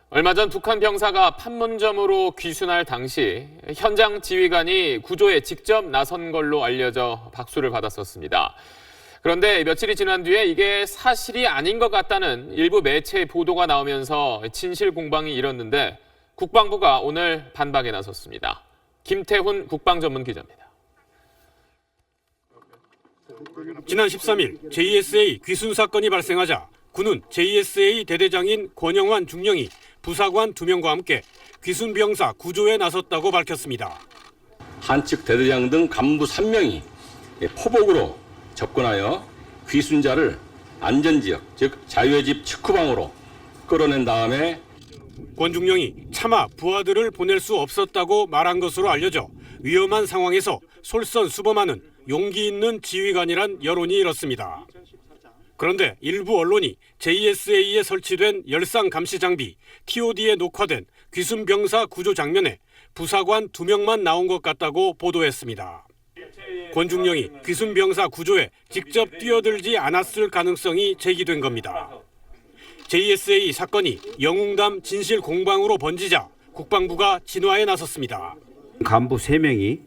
S3: 얼마 전 북한 병사가 판문점으로 귀순할 당시 현장 지휘관이 구조에 직접 나선 걸로 알려져 박수를 받았었습니다. 그런데 며칠이 지난 뒤에 이게 사실이 아닌 것 같다는 일부 매체의 보도가 나오면서 진실 공방이 일었는데 국방부가 오늘 반박에 나섰습니다. 김태훈 국방전문기자입니다.
S5: 지난 13일 JSA 귀순 사건이 발생하자 군은 JSA 대대장인 권영환 중령이 부사관 2명과 함께 귀순 병사 구조에 나섰다고 밝혔습니다.
S14: 한측 대대장 등 간부 3명이 포복으로 접근하여 귀순자를 안전지역, 즉 자유의 집 측후방으로 끌어낸 다음에
S5: 권 중령이 차마 부하들을 보낼 수 없었다고 말한 것으로 알려져 위험한 상황에서 솔선수범하는 용기 있는 지휘관이란 여론이 일었습니다. 그런데 일부 언론이 JSA에 설치된 열상 감시 장비 TOD에 녹화된 귀순 병사 구조 장면에 부사관 2명만 나온 것 같다고 보도했습니다. 권 중령이 귀순 병사 구조에 직접 뛰어들지 않았을 가능성이 제기된 겁니다. JSA 사건이 영웅담 진실 공방으로 번지자 국방부가 진화에 나섰습니다.
S15: 간부 3명이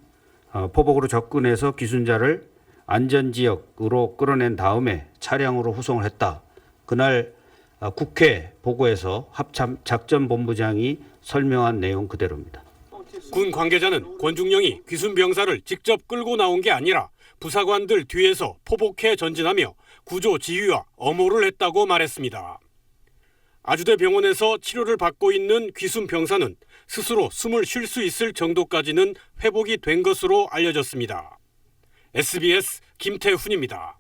S15: 포복으로 접근해서 귀순자를 안전지역으로 끌어낸 다음에 차량으로 후송을 했다. 그날 국회 보고에서 합참작전본부장이 설명한 내용 그대로입니다.
S5: 군 관계자는 권 중령이 귀순 병사를 직접 끌고 나온 게 아니라 부사관들 뒤에서 포복해 전진하며 구조 지휘와 엄호를 했다고 말했습니다. 아주대 병원에서 치료를 받고 있는 귀순 병사는 스스로 숨을 쉴 수 있을 정도까지는 회복이 된 것으로 알려졌습니다. SBS 김태훈입니다.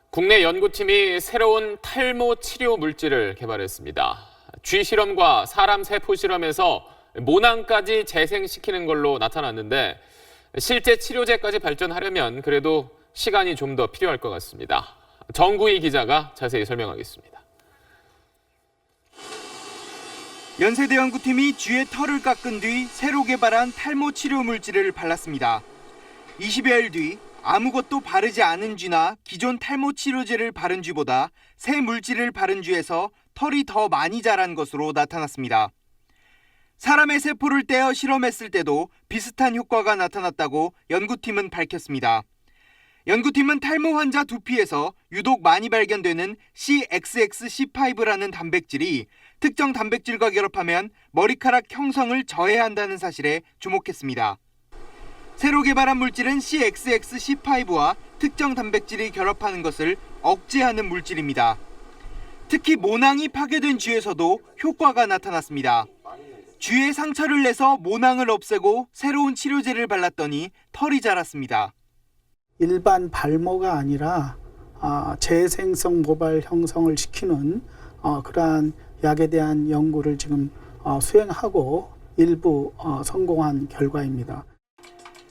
S3: 국내 연구팀이 새로운 탈모 치료 물질을 개발했습니다. 쥐 실험과 사람 세포 실험에서 모낭까지 재생시키는 걸로 나타났는데 실제 치료제까지 발전하려면 그래도 시간이 좀 더 필요할 것 같습니다. 정구희 기자가 자세히 설명하겠습니다.
S13: 연세대 연구팀이 쥐의 털을 깎은 뒤 새로 개발한 탈모 치료 물질을 발랐습니다. 20여일 뒤 아무것도 바르지 않은 쥐나 기존 탈모 치료제를 바른 쥐보다 새 물질을 바른 쥐에서 털이 더 많이 자란 것으로 나타났습니다. 사람의 세포를 떼어 실험했을 때도 비슷한 효과가 나타났다고 연구팀은 밝혔습니다. 연구팀은 탈모 환자 두피에서 유독 많이 발견되는 CXXC5라는 단백질이 특정 단백질과 결합하면 머리카락 형성을 저해한다는 사실에 주목했습니다. 새로 개발한 물질은 CXXC5와 특정 단백질이 결합하는 것을 억제하는 물질입니다. 특히 모낭이 파괴된 쥐에서도 효과가 나타났습니다. 쥐에 상처를 내서 모낭을 없애고 새로운 치료제를 발랐더니 털이 자랐습니다.
S16: 일반 발모가 아니라 재생성 모발 형성을 시키는 그러한 약에 대한 연구를 지금 수행하고 일부 성공한 결과입니다.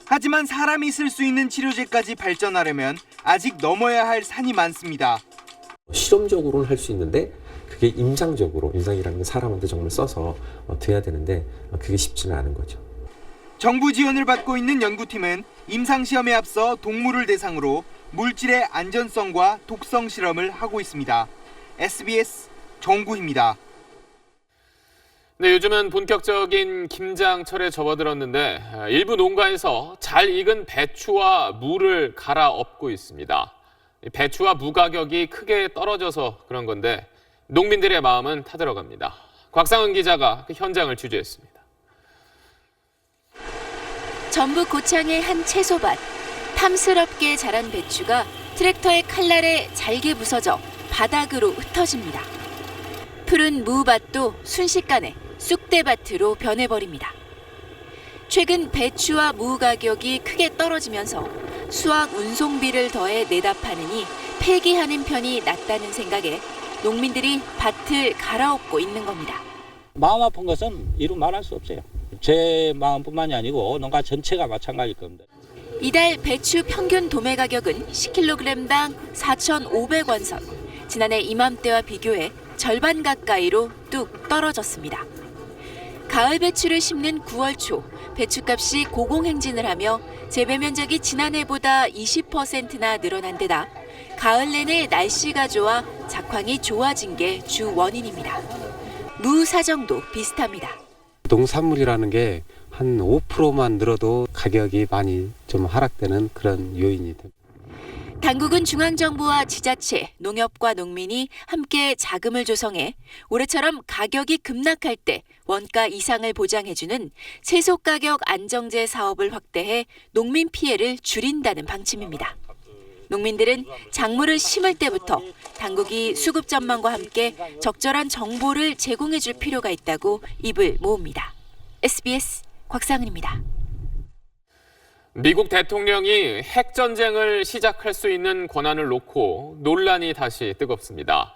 S13: 하지만 사람이 쓸 수 있는 치료제까지 발전하려면 아직 넘어야 할 산이 많습니다.
S17: 실험적으로는 할 수 있는데 그게 임상적으로 인상이라는 사람한테 정말 써서 돼야 되는데 그게 쉽지는 않은 거죠.
S13: 정부 지원을 받고 있는 연구팀은 임상시험에 앞서 동물을 대상으로 물질의 안전성과 독성 실험을 하고 있습니다. SBS 정구희입니다.
S3: 네, 요즘은 본격적인 김장철에 접어들었는데 일부 농가에서 잘 익은 배추와 무를 갈아엎고 있습니다. 배추와 무 가격이 크게 떨어져서 그런 건데 농민들의 마음은 타들어갑니다. 곽상은 기자가 그 현장을 취재했습니다.
S18: 전북 고창의 한 채소밭. 탐스럽게 자란 배추가 트랙터의 칼날에 잘게 부서져 바닥으로 흩어집니다. 푸른 무밭도 순식간에 쑥대밭으로 변해버립니다. 최근 배추와 무 가격이 크게 떨어지면서 수확 운송비를 더해 내다 파느니 폐기하는 편이 낫다는 생각에 농민들이 밭을 갈아엎고 있는 겁니다.
S20: 마음 아픈 것은 이루 말할 수 없어요. 제 마음뿐만이 아니고 농가 전체가 마찬가지일 겁니다.
S18: 이달 배추 평균 도매 가격은 10kg당 4,500원 선. 지난해 이맘때와 비교해 절반 가까이로 뚝 떨어졌습니다. 가을 배추를 심는 9월 초 배추값이 고공행진을 하며 재배 면적이 지난해보다 20%나 늘어난 데다 가을 내내 날씨가 좋아 작황이 좋아진 게 주 원인입니다. 무 사정도 비슷합니다.
S4: 농산물이라는 게 한 5%만 늘어도 가격이 많이 좀 하락되는 그런 요인이 됩니다.
S18: 당국은 중앙정부와 지자체, 농협과 농민이 함께 자금을 조성해 올해처럼 가격이 급락할 때 원가 이상을 보장해주는 채소가격 안정제 사업을 확대해 농민 피해를 줄인다는 방침입니다. 농민들은 작물을 심을 때부터 당국이 수급 전망과 함께 적절한 정보를 제공해 줄 필요가 있다고 입을 모읍니다. SBS 곽상은입니다.
S3: 미국 대통령이 핵전쟁을 시작할 수 있는 권한을 놓고 논란이 다시 뜨겁습니다.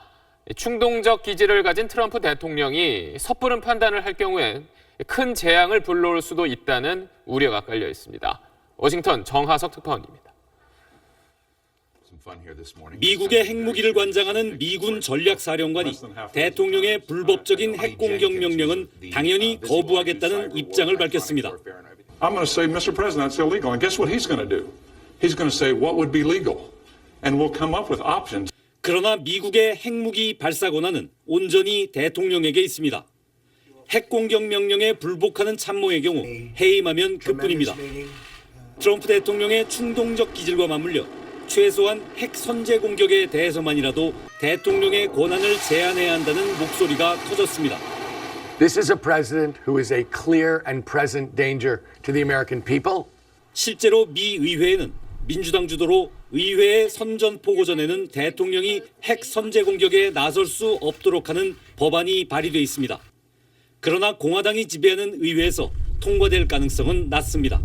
S3: 충동적 기질을 가진 트럼프 대통령이 섣부른 판단을 할 경우엔 큰 재앙을 불러올 수도 있다는 우려가 깔려 있습니다. 워싱턴 정하석 특파원입니다.
S12: 미국의 핵무기를 관장하는 미군 전략사령관이 대통령의 불법적인 핵공격 명령은 당연히 거부하겠다는 입장을 밝혔습니다.
S19: I'm going to say, Mr. President, it's illegal. And guess what he's going to do? He's going to say what would be legal. And we'll come up with options.
S12: 그러나 미국의 핵무기 발사 권한은 온전히 대통령에게 있습니다. 핵공격 명령에 불복하는 참모의 경우 해임하면 그뿐입니다. 트럼프 대통령의 충동적 기질과 맞물려 최소한 핵 선제 공격에 대해서만이라도 대통령의 권한을 제한해야 한다는 목소리가 커졌습니다.
S21: This is a president who is a clear and present danger to the American people.
S12: 실제로 미 의회에는 민주당 주도로 의회의 선전포고 전에는 대통령이 핵 선제 공격에 나설 수 없도록 하는 법안이 발의돼 있습니다. 그러나 공화당이 지배하는 의회에서 통과될 가능성은 낮습니다.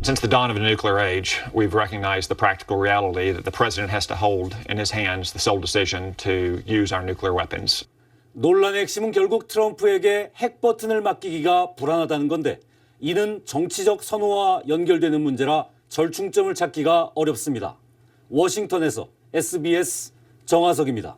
S22: Since the dawn of the nuclear age, we've recognized the practical reality that the president has to hold in his hands the sole decision to use our nuclear weapons.
S12: 논란의 핵심은 결국 트럼프에게 핵 버튼을 맡기기가 불안하다는 건데 이는 정치적 선호와 연결되는 문제라 절충점을 찾기가 어렵습니다. 워싱턴에서 SBS 정하석입니다.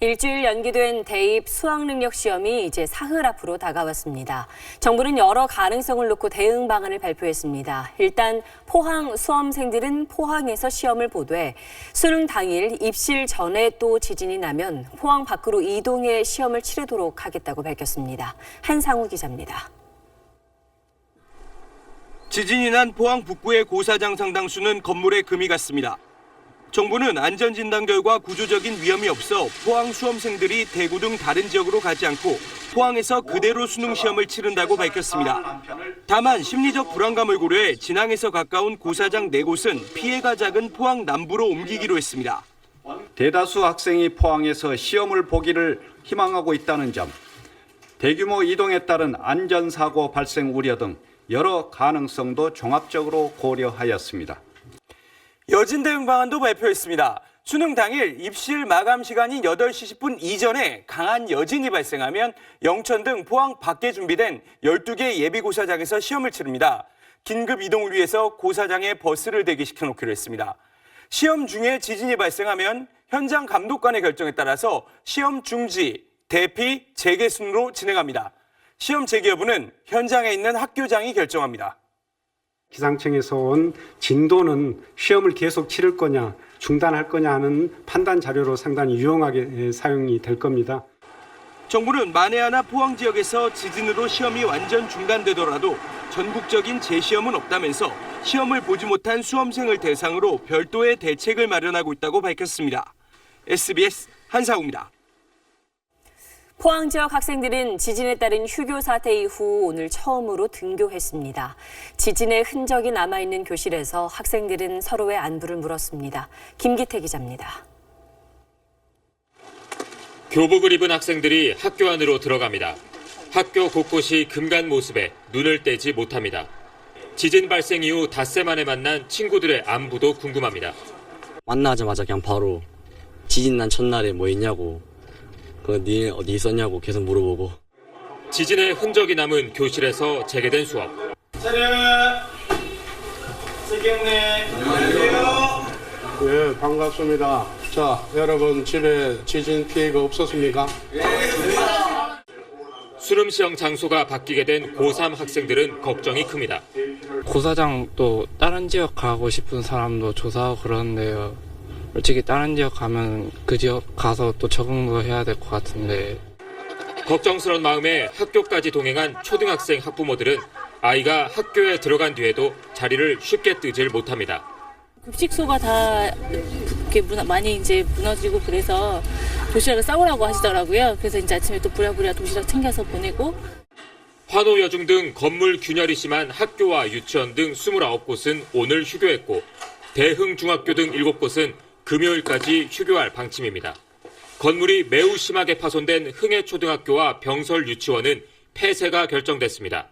S1: 일주일 연기된 대입 수학능력 시험이 이제 사흘 앞으로 다가왔습니다. 정부는 여러 가능성을 놓고 대응 방안을 발표했습니다. 일단 포항 수험생들은 포항에서 시험을 보되 수능 당일 입실 전에 또 지진이 나면 포항 밖으로 이동해 시험을 치르도록 하겠다고 밝혔습니다. 한상우 기자입니다.
S13: 지진이 난 포항 북구의 고사장 상당수는 건물에 금이 갔습니다. 정부는 안전진단 결과 구조적인 위험이 없어 포항 수험생들이 대구 등 다른 지역으로 가지 않고 포항에서 그대로 수능 시험을 치른다고 밝혔습니다. 다만 심리적 불안감을 고려해 진앙에서 가까운 고사장 4곳은 피해가 작은 포항 남부로 옮기기로 했습니다.
S23: 대다수 학생이 포항에서 시험을 보기를 희망하고 있다는 점, 대규모 이동에 따른 안전사고 발생 우려 등 여러 가능성도 종합적으로 고려하였습니다.
S13: 여진 대응 방안도 발표했습니다. 수능 당일 입실 마감 시간인 8시 10분 이전에 강한 여진이 발생하면 영천 등 포항 밖에 준비된 12개 예비고사장에서 시험을 치릅니다. 긴급 이동을 위해서 고사장에 버스를 대기시켜 놓기로 했습니다. 시험 중에 지진이 발생하면 현장 감독관의 결정에 따라서 시험 중지, 대피, 재개 순으로 진행합니다. 시험 재개 여부는 현장에 있는 학교장이 결정합니다.
S5: 기상청에서 온 진도는 시험을 계속 치를 거냐 중단할 거냐 하는 판단 자료로 상당히 유용하게 사용이 될 겁니다.
S13: 정부는 만에 하나 포항 지역에서 지진으로 시험이 완전 중단되더라도 전국적인 재시험은 없다면서 시험을 보지 못한 수험생을 대상으로 별도의 대책을 마련하고 있다고 밝혔습니다. SBS 한상우입니다.
S1: 포항 지역 학생들은 지진에 따른 휴교 사태 이후 오늘 처음으로 등교했습니다. 지진의 흔적이 남아있는 교실에서 학생들은 서로의 안부를 물었습니다. 김기태 기자입니다.
S3: 교복을 입은 학생들이 학교 안으로 들어갑니다. 학교 곳곳이 금간 모습에 눈을 떼지 못합니다. 지진 발생 이후 닷새 만에 만난 친구들의 안부도 궁금합니다.
S24: 만나자마자 그냥 바로 지진 난 첫날에 뭐 있냐고, 니네 어디 있었냐고 계속 물어보고.
S3: 지진의 흔적이 남은 교실에서 재개된 수업.
S27: 안녕하세요. 예, 반갑습니다. 자, 여러분 집에 지진 피해가 없었습니까?
S3: 수능 시험 장소가 바뀌게 된 고3 학생들은 걱정이 큽니다.
S6: 고사장 또 다른 지역 가고 싶은 사람도 조사하고 그러는데요. 솔직히 다른 지역 가면 그 지역 가서 또 적응도 해야 될 것 같은데.
S3: 걱정스러운 마음에 학교까지 동행한 초등학생 학부모들은 아이가 학교에 들어간 뒤에도 자리를 쉽게 뜨질 못합니다.
S7: 급식소가 다 이렇게 많이 이제 무너지고 그래서 도시락을 싸오라고 하시더라고요. 그래서 이제 아침에 또 부랴부랴 도시락 챙겨서 보내고.
S3: 환호여중 등 건물 균열이 심한 학교와 유치원 등 29곳은 오늘 휴교했고 대흥중학교 등 7곳은 금요일까지 휴교할 방침입니다. 건물이 매우 심하게 파손된 흥해초등학교와 병설 유치원은 폐쇄가 결정됐습니다.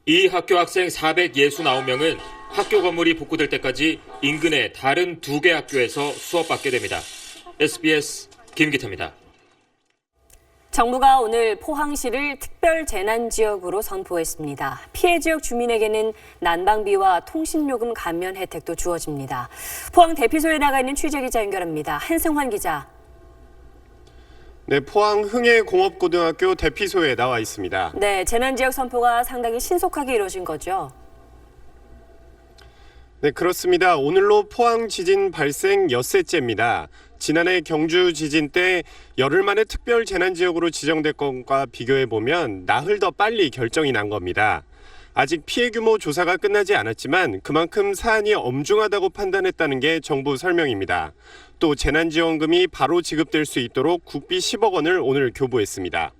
S3: 이 학교 학생 469명은 학교 건물이 복구될 때까지 인근의 다른 2개 학교에서 수업받게 됩니다. SBS 김기태입니다.
S1: 정부가 오늘 포항시를 특별재난지역으로 선포했습니다. 피해 지역 주민에게는 난방비와 통신요금 감면 혜택도 주어집니다. 포항 대피소에 나가 있는 취재기자 연결합니다. 한승환 기자.
S8: 네, 포항 흥해공업고등학교 대피소에 나와 있습니다.
S1: 네, 재난지역 선포가 상당히 신속하게 이루어진 거죠?
S8: 네, 그렇습니다. 오늘로 포항 지진 발생 엿새째입니다. 지난해 경주 지진 때 열흘 만에 특별 재난지역으로 지정된 것과 비교해보면 나흘 더 빨리 결정이 난 겁니다. 아직 피해 규모 조사가 끝나지 않았지만 그만큼 사안이 엄중하다고 판단했다는 게 정부 설명입니다. 또 재난지원금이 바로 지급될 수 있도록 국비 10억 원을 오늘 교부했습니다.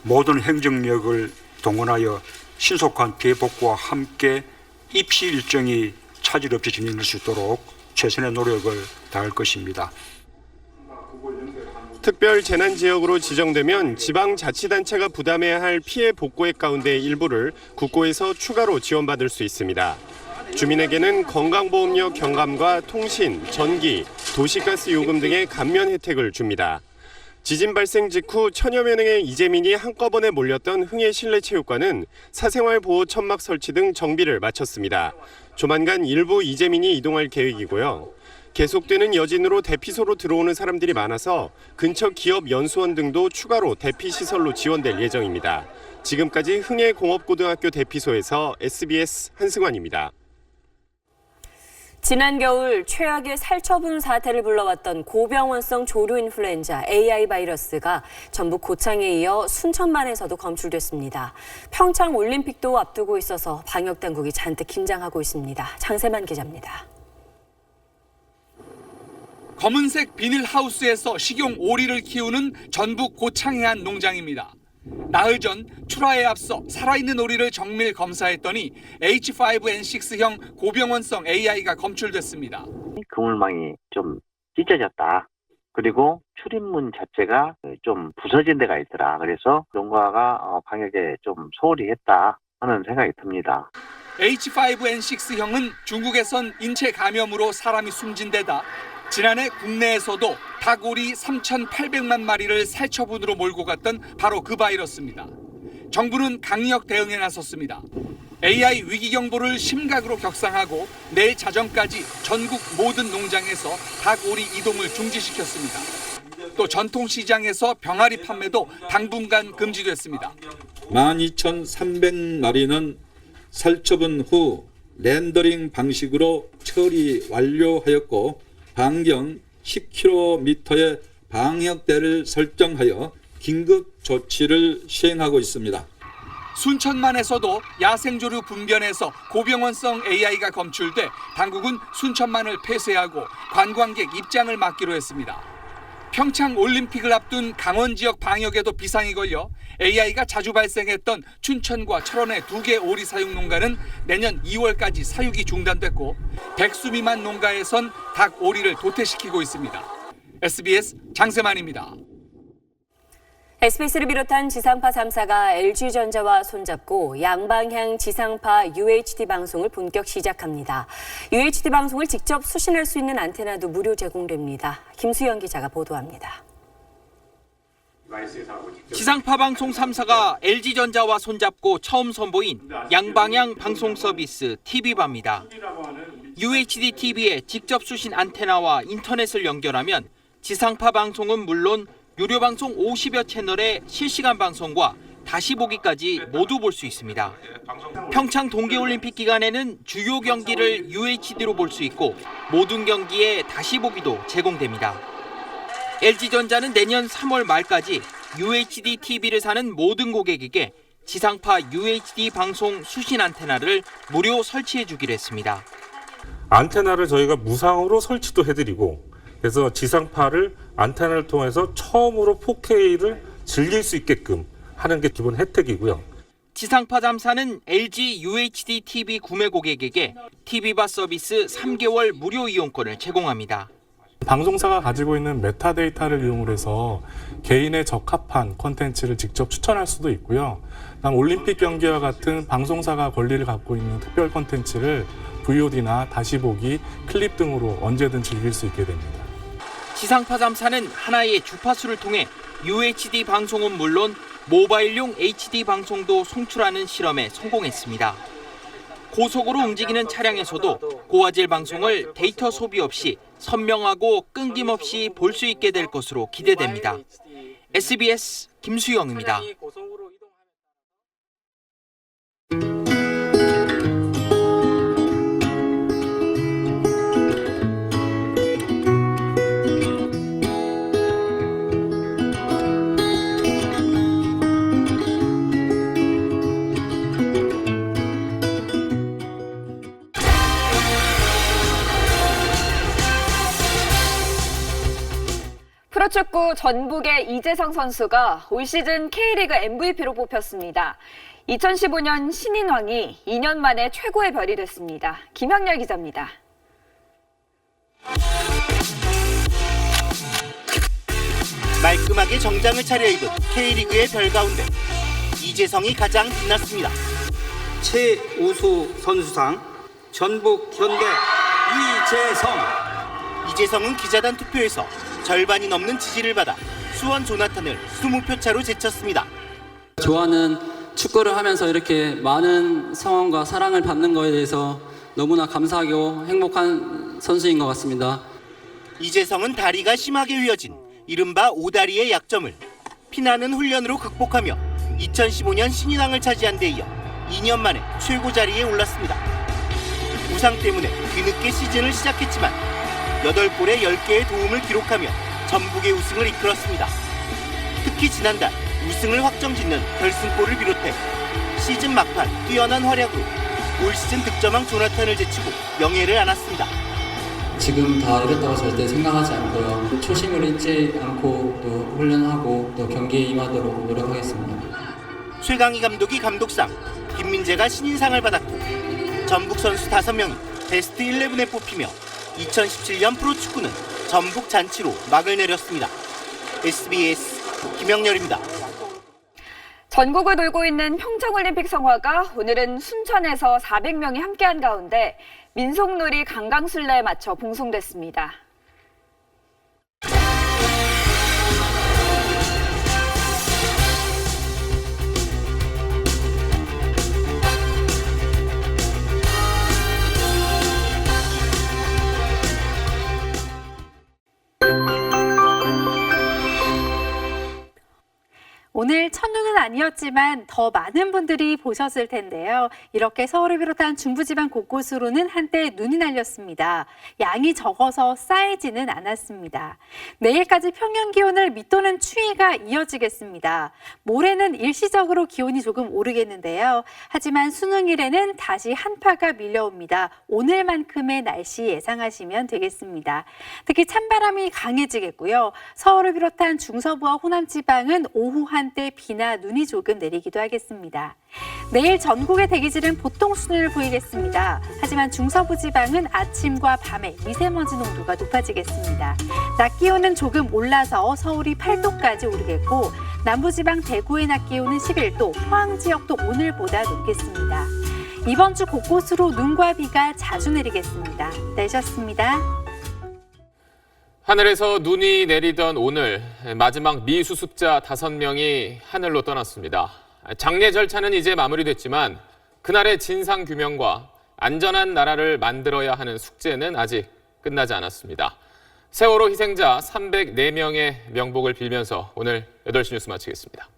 S9: 모든 행정력을 동원하여 신속한 피해 복구와 함께 입시 일정이 차질 없이 진행될 수 있도록 최선의 노력을 다할 것입니다.
S8: 특별 재난지역으로 지정되면 지방자치단체가 부담해야 할 피해 복구액 가운데 일부를 국고에서 추가로 지원받을 수 있습니다. 주민에게는 건강보험료 경감과 통신, 전기, 도시가스 요금 등의 감면 혜택을 줍니다. 지진 발생 직후 천여 명의 이재민이 한꺼번에 몰렸던 흥해 실내체육관은 사생활 보호 천막 설치 등 정비를 마쳤습니다. 조만간 일부 이재민이 이동할 계획이고요. 계속되는 여진으로 대피소로 들어오는 사람들이 많아서 근처 기업 연수원 등도 추가로 대피시설로 지원될 예정입니다. 지금까지 흥해공업고등학교 대피소에서 SBS 한승환입니다.
S1: 지난 겨울 최악의 살처분 사태를 불러왔던 고병원성 조류인플루엔자 AI 바이러스가 전북 고창에 이어 순천만에서도 검출됐습니다. 평창 올림픽도 앞두고 있어서 방역당국이 잔뜩 긴장하고 있습니다. 장세만 기자입니다.
S10: 검은색 비닐하우스에서 식용 오리를 키우는 전북 고창의 한 농장입니다. 나흘 전 출하에 앞서 살아있는 오리를 정밀 검사했더니 H5N6형 고병원성 AI가 검출됐습니다.
S25: 그물망이 좀 찢어졌다. 그리고 출입문 자체가 좀 부서진 데가 있더라. 그래서 농가가 방역에 좀 소홀히 했다 하는 생각이 듭니다.
S10: H5N6형은 중국에선 인체 감염으로 사람이 숨진 데다 지난해 국내에서도 닭오리 3,800만 마리를 살처분으로 몰고 갔던 바로 그 바이러스입니다. 정부는 강력 대응에 나섰습니다. AI 위기 경보를 심각으로 격상하고 내일 자정까지 전국 모든 농장에서 닭오리 이동을 중지시켰습니다. 또 전통시장에서 병아리 판매도 당분간 금지됐습니다.
S26: 12,300마리는 살처분 후 렌더링 방식으로 처리 완료하였고 반경 10km의 방역대를 설정하여 긴급 조치를 시행하고 있습니다.
S10: 순천만에서도 야생조류 분변에서 고병원성 AI가 검출돼 당국은 순천만을 폐쇄하고 관광객 입장을 막기로 했습니다. 평창 올림픽을 앞둔 강원 지역 방역에도 비상이 걸려 AI가 자주 발생했던 춘천과 철원의 2개 오리 사육 농가는 내년 2월까지 사육이 중단됐고 100수 미만 농가에선 닭 오리를 도태시키고 있습니다. SBS 장세만입니다.
S1: SBS를 비롯한 지상파 3사가 LG전자와 손잡고 양방향 지상파 UHD 방송을 본격 시작합니다. UHD 방송을 직접 수신할 수 있는 안테나도 무료 제공됩니다. 김수영 기자가 보도합니다.
S28: 지상파 방송 3사가 LG전자와 손잡고 처음 선보인 양방향 방송 서비스 TV바입니다. UHD TV에 직접 수신 안테나와 인터넷을 연결하면 지상파 방송은 물론 유료 방송 50여 채널의 실시간 방송과 다시 보기까지 모두 볼 수 있습니다. 평창 동계올림픽 기간에는 주요 경기를 UHD로 볼 수 있고 모든 경기의 다시 보기도 제공됩니다. LG전자는 내년 3월 말까지 UHD TV를 사는 모든 고객에게 지상파 UHD 방송 수신 안테나를 무료 설치해 주기로 했습니다.
S2: 안테나를 저희가 무상으로 설치도 해드리고 그래서 지상파를 안테나를 통해서 처음으로 4K를 즐길 수 있게끔 하는 게 기본 혜택이고요.
S28: 지상파 잠사는 LG UHD TV 구매 고객에게 TV바 서비스 3개월 무료 이용권을 제공합니다.
S4: 방송사가 가지고 있는 메타데이터를 이용해서 개인에 적합한 콘텐츠를 직접 추천할 수도 있고요. 다음 올림픽 경기와 같은 방송사가 권리를 갖고 있는 특별 콘텐츠를 VOD나 다시 보기, 클립 등으로 언제든 즐길 수 있게 됩니다.
S28: 지상파 잠사는 하나의 주파수를 통해 UHD 방송은 물론 모바일용 HD 방송도 송출하는 실험에 성공했습니다. 고속으로 움직이는 차량에서도 고화질 방송을 데이터 소비 없이 선명하고 끊김없이 볼 수 있게 될 것으로 기대됩니다. SBS 김수영입니다.
S11: 프로축구 전북의 이재성 선수가 올 시즌 K리그 MVP로 뽑혔습니다. 2015년 신인왕이 2년 만에 최고의 별이 됐습니다. 김형렬 기자입니다.
S14: 말끔하게 정장을 차려입은 K리그의 별 가운데 이재성이 가장 빛났습니다.
S15: 최우수 선수상 전북 현대
S14: 이재성은 기자단 투표에서 절반이 넘는 지지를 받아 수원 조나탄을 20표 차로 제쳤습니다.
S16: 좋아하는 축구를 하면서 이렇게 많은 성원과 사랑을 받는 것에 대해서 너무나 감사하고 행복한 선수인 것 같습니다.
S14: 이재성은 다리가 심하게 휘어진 이른바 오다리의 약점을 피나는 훈련으로 극복하며 2015년 신인왕을 차지한 데 이어 2년 만에 최고 자리에 올랐습니다. 부상 때문에 뒤늦게 시즌을 시작했지만 8골에 10개의 도움을 기록하며 전북의 우승을 이끌었습니다. 특히 지난달 우승을 확정짓는 결승골을 비롯해 시즌 막판 뛰어난 활약으로 올 시즌 득점왕 조나탄을 제치고 명예를 안았습니다.
S16: 지금 다 이렇다고 절대 생각하지 않고요. 초심을 잃지 않고 또 훈련하고 또 경기에 임하도록 노력하겠습니다.
S14: 최강희 감독이 감독상, 김민재가 신인상을 받았고 전북 선수 5명이 베스트 11에 뽑히며 2017년 프로축구는 전북 잔치로 막을 내렸습니다. SBS 김영렬입니다.
S11: 전국을 돌고 있는 평창올림픽 성화가 오늘은 순천에서 400명이 함께한 가운데 민속놀이 강강술래에 맞춰 봉송됐습니다.
S17: 오늘 첫눈은 아니었지만 더 많은 분들이 보셨을 텐데요. 이렇게 서울을 비롯한 중부지방 곳곳으로는 한때 눈이 날렸습니다. 양이 적어서 쌓이지는 않았습니다. 내일까지 평년 기온을 밑도는 추위가 이어지겠습니다. 모레는 일시적으로 기온이 조금 오르겠는데요. 하지만 수능일에는 다시 한파가 밀려옵니다. 오늘만큼의 날씨 예상하시면 되겠습니다. 특히 찬바람이 강해지겠고요. 서울을 비롯한 중서부와 호남지방은 오후 한때 비나 눈이 조금 내리기도 하겠습니다. 내일 전국의 대기질은 보통 수준을 보이겠습니다. 하지만 중서부 지방은 아침과 밤에 미세먼지 농도가 높아지겠습니다. 낮 기온은 조금 올라서 서울이 8도까지 오르겠고 남부지방 대구의 낮 기온은 11도, 포항 지역도 오늘보다 높겠습니다. 이번 주 곳곳으로 눈과 비가 자주 내리겠습니다. 날씨였습니다.
S3: 하늘에서 눈이 내리던 오늘 마지막 미수습자 5명이 하늘로 떠났습니다. 장례 절차는 이제 마무리됐지만 그날의 진상규명과 안전한 나라를 만들어야 하는 숙제는 아직 끝나지 않았습니다. 세월호 희생자 304명의 명복을 빌면서 오늘 8시 뉴스 마치겠습니다.